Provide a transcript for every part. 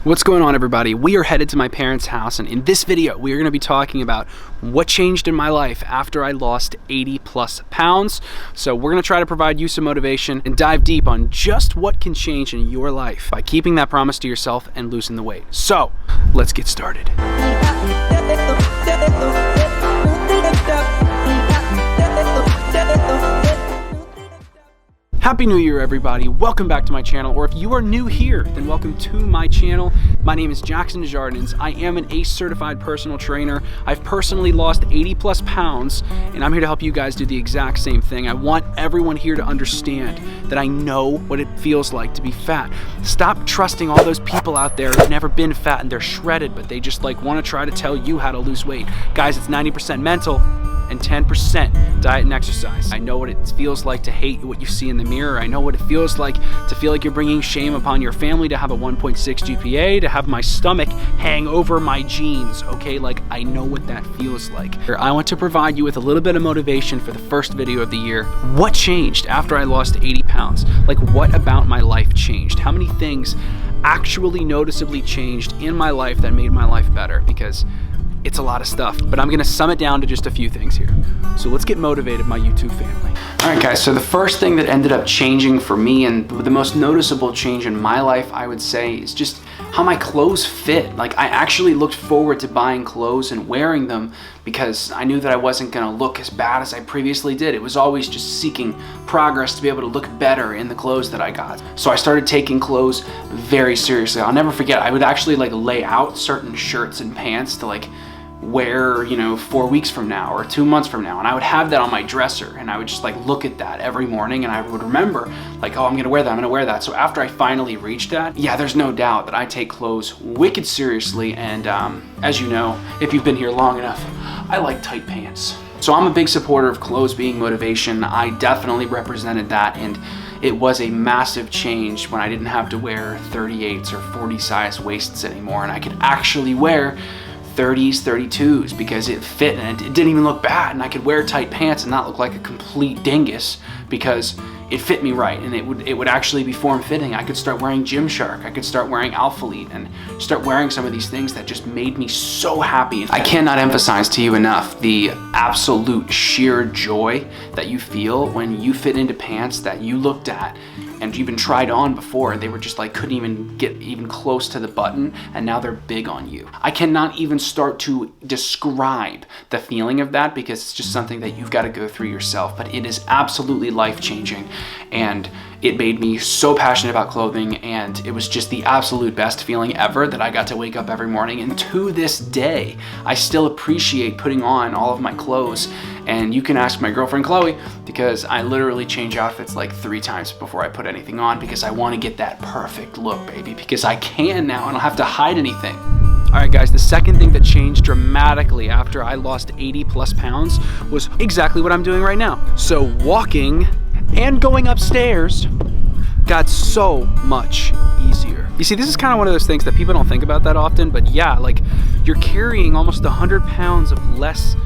What's going on, everybody? We are headed to my parents' house, and in this video we are going to be talking about what changed in my life after I lost 80+ pounds. So we're going to try to provide you some motivation and dive deep on just what can change in your life by keeping that promise to yourself and losing the weight. So let's get started. Happy New Year, everybody. Welcome back to my channel, or if you are new here, then welcome to my channel. My name is Jackson Desjardins. I am an ACE certified personal trainer. I've personally lost 80+ pounds, and I'm here to help you guys do the exact same thing. I want everyone here to understand that I know what it feels like to be fat. Stop trusting all those people out there who've never been fat and they're shredded, but they just want to try to tell you how to lose weight. Guys, it's 90% mental and 10% diet and exercise. I know what it feels like to hate what you see in the mirror. I know what it feels like to feel like you're bringing shame upon your family, to have a 1.6 GPA, to have my stomach hang over my jeans, okay? I know what that feels like. I want to provide you with a little bit of motivation for the first video of the year. What changed after I lost 80 pounds? What about my life changed? How many things actually noticeably changed in my life that made my life better? Because it's a lot of stuff, but I'm gonna sum it down to just a few things here. So let's get motivated, my YouTube family. All right, guys, so the first thing that ended up changing for me, and the most noticeable change in my life, I would say, is just how my clothes fit. I actually looked forward to buying clothes and wearing them because I knew that I wasn't gonna look as bad as I previously did. It was always just seeking progress to be able to look better in the clothes that I got. So I started taking clothes very seriously. I'll never forget, I would actually lay out certain shirts and pants to wear 4 weeks from now or 2 months from now, and I would have that on my dresser, and I would just look at that every morning, and I would remember oh, I'm gonna wear that. So after I finally reached that, yeah, there's no doubt that I take clothes wicked seriously. And as you know, if you've been here long enough, I like tight pants. So I'm a big supporter of clothes being motivation. I definitely represented that, and it was a massive change when I didn't have to wear 38s or 40 size waists anymore, and I could actually wear 30s, 32s because it fit and it didn't even look bad, and I could wear tight pants and not look like a complete dingus because it fit me right, and it would actually be form-fitting. I could start wearing Gymshark, I could start wearing Alpha Lead, and start wearing some of these things that just made me so happy. I cannot emphasize to you enough the absolute sheer joy that you feel when you fit into pants that you looked at and even tried on before, they were just couldn't even get even close to the button, and now they're big on you. I cannot even start to describe the feeling of that because it's just something that you've got to go through yourself, but it is absolutely life-changing, and it made me so passionate about clothing, and it was just the absolute best feeling ever that I got to wake up every morning. And to this day, I still appreciate putting on all of my clothes. And you can ask my girlfriend Chloe, because I literally change outfits 3 times before I put anything on, because I want to get that perfect look, baby, because I can now. I don't have to hide anything. All right, guys, the second thing that changed dramatically after I lost 80+ pounds was exactly what I'm doing right now. So walking and going upstairs got so much easier. You see, this is kind of one of those things that people don't think about that often, but yeah, you're carrying almost 100 pounds of less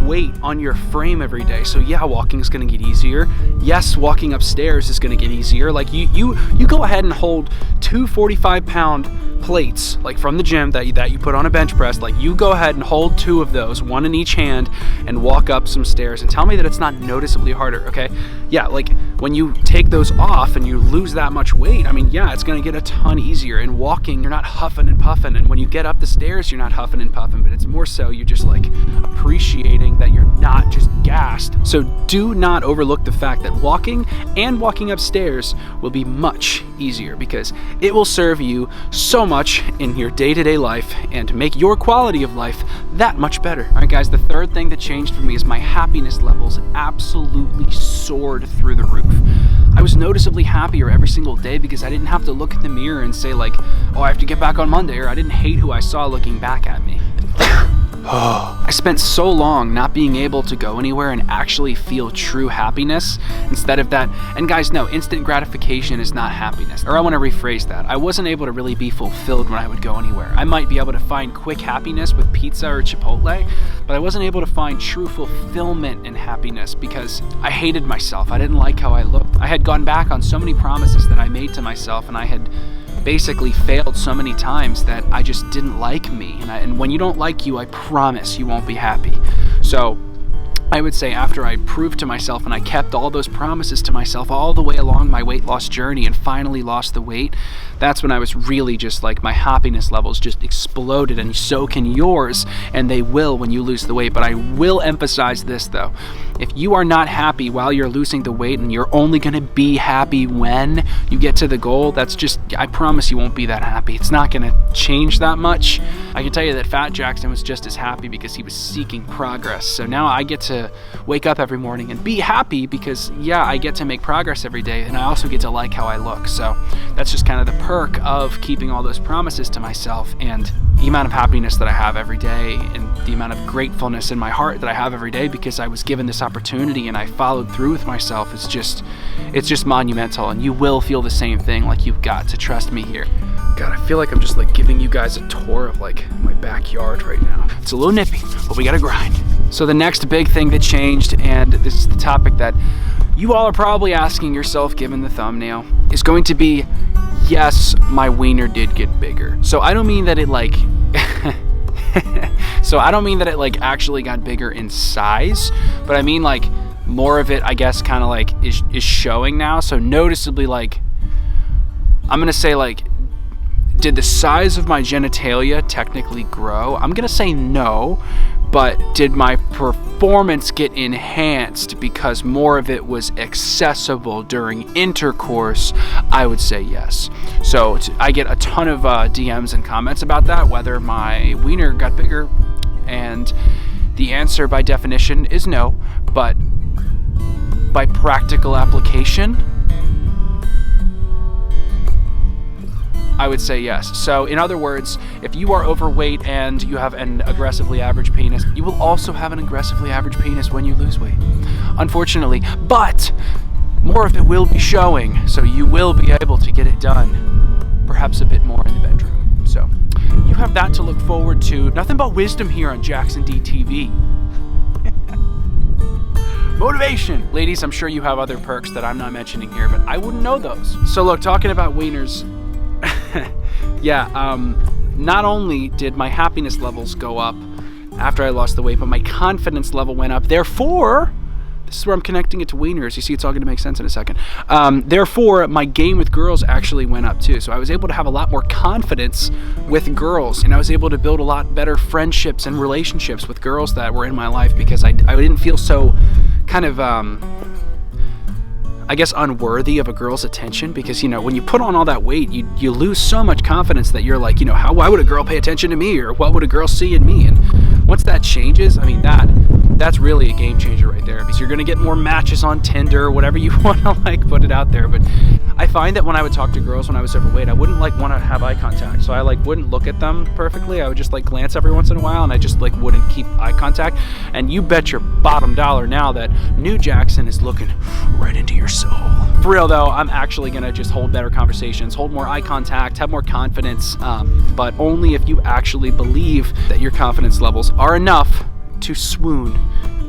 weight on your frame every day. So yeah, walking is going to get easier. Yes, walking upstairs is going to get easier. You go ahead and hold 2 45-pound plates from the gym that you put on a bench press. You go ahead and hold 2 of those, one in each hand, and walk up some stairs, and tell me that it's not noticeably harder. Okay, yeah, when you take those off and you lose that much weight, I mean, yeah, it's going to get a ton easier. And walking, you're not huffing and puffing, and when you get up the stairs, you're not huffing and puffing, but it's more so you're just appreciating that you're not just gassed. So do not overlook the fact that walking and walking upstairs will be much easier, because it will serve you so much in your day-to-day life and make your quality of life that much better. All right, guys, the third thing that changed for me is my happiness levels absolutely soared through the roof. I was noticeably happier every single day because I didn't have to look in the mirror and say oh, I have to get back on Monday, or I didn't hate who I saw looking back at me. I spent so long not being able to go anywhere and actually feel true happiness instead of that. And guys, no, instant gratification is not happiness. Or I want to rephrase that. I wasn't able to really be fulfilled when I would go anywhere. I might be able to find quick happiness with pizza or Chipotle, but I wasn't able to find true fulfillment and happiness because I hated myself. I didn't like how I looked. I had gone back on so many promises that I made to myself, and I had basically failed so many times that I just didn't like me. And when you don't like you, I promise you won't be happy. So I would say after I proved to myself and I kept all those promises to myself all the way along my weight loss journey and finally lost the weight, that's when I was really just like, my happiness levels just exploded, and so can yours, and they will when you lose the weight. But I will emphasize this though, if you are not happy while you're losing the weight and you're only gonna be happy when you get to the goal, that's just, I promise you won't be that happy. It's not gonna change that much. I can tell you that Fat Jackson was just as happy because he was seeking progress. So now I get to wake up every morning and be happy because, yeah, I get to make progress every day, and I also get to like how I look. So that's just kind of the perk of keeping all those promises to myself, and the amount of happiness that I have every day, and the amount of gratefulness in my heart that I have every day because I was given this opportunity and I followed through with myself. It's just monumental, and you will feel the same thing. Like, you've got to trust me here. God, I feel like I'm just like giving you guys a tour of like my backyard right now. It's a little nippy, but we gotta grind. So the next big thing that changed, and this is the topic that you all are probably asking yourself given the thumbnail, is going to be, yes, my wiener did get bigger. So I don't mean that it like actually got bigger in size, but I mean like more of it, I guess, kind of like is showing now. So noticeably, like, I'm gonna say, like, did the size of my genitalia technically grow? I'm gonna say no, but did my performance get enhanced because more of it was accessible during intercourse? I would say yes. So I get a ton of DMs and comments about that, whether my wiener got bigger, and the answer by definition is no, but by practical application, I would say yes. So in other words, if you are overweight and you have an aggressively average penis, you will also have an aggressively average penis when you lose weight, unfortunately. But more of it will be showing, so you will be able to get it done, perhaps a bit more in the bedroom. So you have that to look forward to. Nothing but wisdom here on Jackson D TV. Motivation. Ladies, I'm sure you have other perks that I'm not mentioning here, but I wouldn't know those. So look, talking about wieners, yeah, not only did my happiness levels go up after I lost the weight, but my confidence level went up. Therefore, this is where I'm connecting it to wieners. You see, it's all going to make sense in a second. Therefore, my game with girls actually went up too. So I was able to have a lot more confidence with girls, and I was able to build a lot better friendships and relationships with girls that were in my life because I didn't feel so kind of, I guess, unworthy of a girl's attention, because, you know, when you put on all that weight, you lose so much confidence that you're like, you know, why would a girl pay attention to me, or what would a girl see in me? And once that changes, I mean, that's really a game changer right there, because you're gonna get more matches on Tinder, whatever you want to like put it out there. But I find that when I would talk to girls when I was overweight, I wouldn't like want to have eye contact, so I like wouldn't look at them perfectly. I would just like glance every once in a while, and I just like wouldn't keep eye contact. And you bet your bottom dollar now that new Jackson is looking right into your soul. For real though, I'm actually gonna just hold better conversations, hold more eye contact, have more confidence, but only if you actually believe that your confidence levels are enough to swoon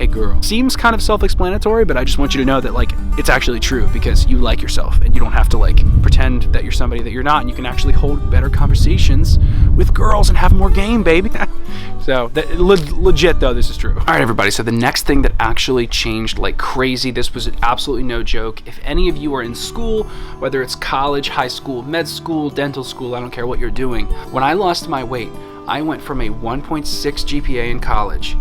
a girl. Seems kind of self-explanatory, but I just want you to know that, like, it's actually true, because you like yourself and you don't have to like pretend that you're somebody that you're not, and you can actually hold better conversations with girls and have more game, baby. So legit though, this is true. All right, everybody, so the next thing that actually changed like crazy, this was absolutely no joke. If any of you are in school, whether it's college, high school, med school, dental school, I don't care what you're doing, when I lost my weight, I went from a 1.6 GPA in college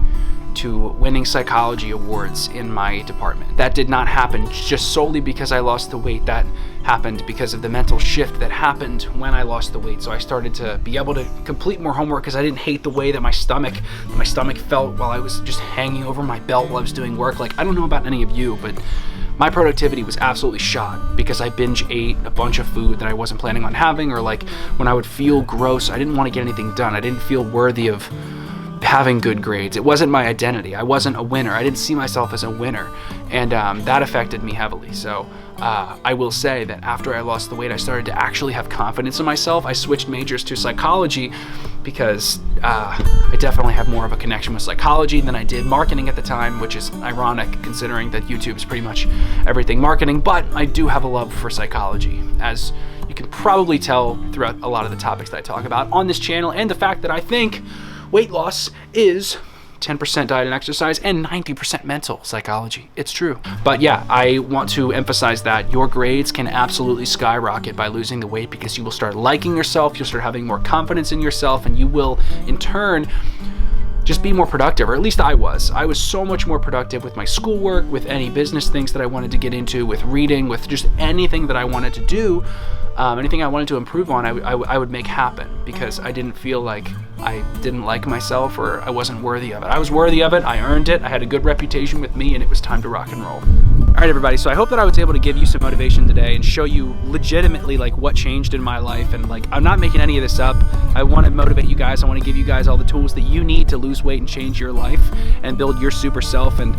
to winning psychology awards in my department. That did not happen just solely because I lost the weight. That happened because of the mental shift that happened when I lost the weight. So I started to be able to complete more homework because I didn't hate the way that my stomach felt while I was just hanging over my belt while I was doing work. Like, I don't know about any of you, but my productivity was absolutely shot because I binge ate a bunch of food that I wasn't planning on having, or like when I would feel gross, I didn't want to get anything done. I didn't feel worthy of having good grades. It wasn't my identity. I wasn't a winner. I didn't see myself as a winner, and that affected me heavily. So I will say that after I lost the weight, I started to actually have confidence in myself. I switched majors to psychology because I definitely have more of a connection with psychology than I did marketing at the time, which is ironic considering that YouTube is pretty much everything marketing, but I do have a love for psychology, as You can probably tell throughout a lot of the topics that I talk about on this channel, and the fact that I think weight loss is 10% diet and exercise and 90% mental psychology. It's true. But yeah, I want to emphasize that your grades can absolutely skyrocket by losing the weight, because you will start liking yourself, you'll start having more confidence in yourself, and you will in turn just be more productive, or at least I was. I was so much more productive with my schoolwork, with any business things that I wanted to get into, with reading, with just anything that I wanted to do. Anything I wanted to improve on, I would make happen, because I didn't feel like I didn't like myself or I wasn't worthy of it. I was worthy of it, I earned it, I had a good reputation with me, and it was time to rock and roll. All right, everybody, so I hope that I was able to give you some motivation today and show you legitimately like what changed in my life. And like, I'm not making any of this up. I want to motivate you guys. I want to give you guys all the tools that you need to lose weight and change your life and build your super self. And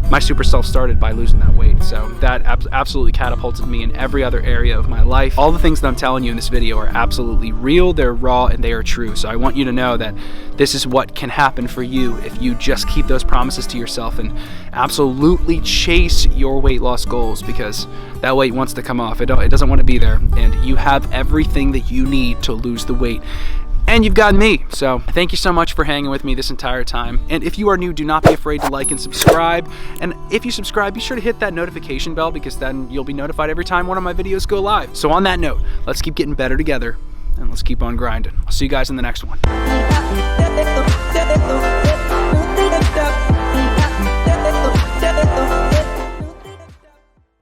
my super self started by losing that weight. So that absolutely catapulted me in every other area of my life. All the things that I'm telling you in this video are absolutely real, they're raw, and they are true. So I want you to know that this is what can happen for you if you just keep those promises to yourself and absolutely chase your weight loss goals, because that weight wants to come off. It doesn't want to be there, and you have everything that you need to lose the weight. And you've got me. So thank you so much for hanging with me this entire time. And if you are new, do not be afraid to like and subscribe. And if you subscribe, be sure to hit that notification bell, because then you'll be notified every time one of my videos go live. So on that note, let's keep getting better together, and let's keep on grinding. I'll see you guys in the next one.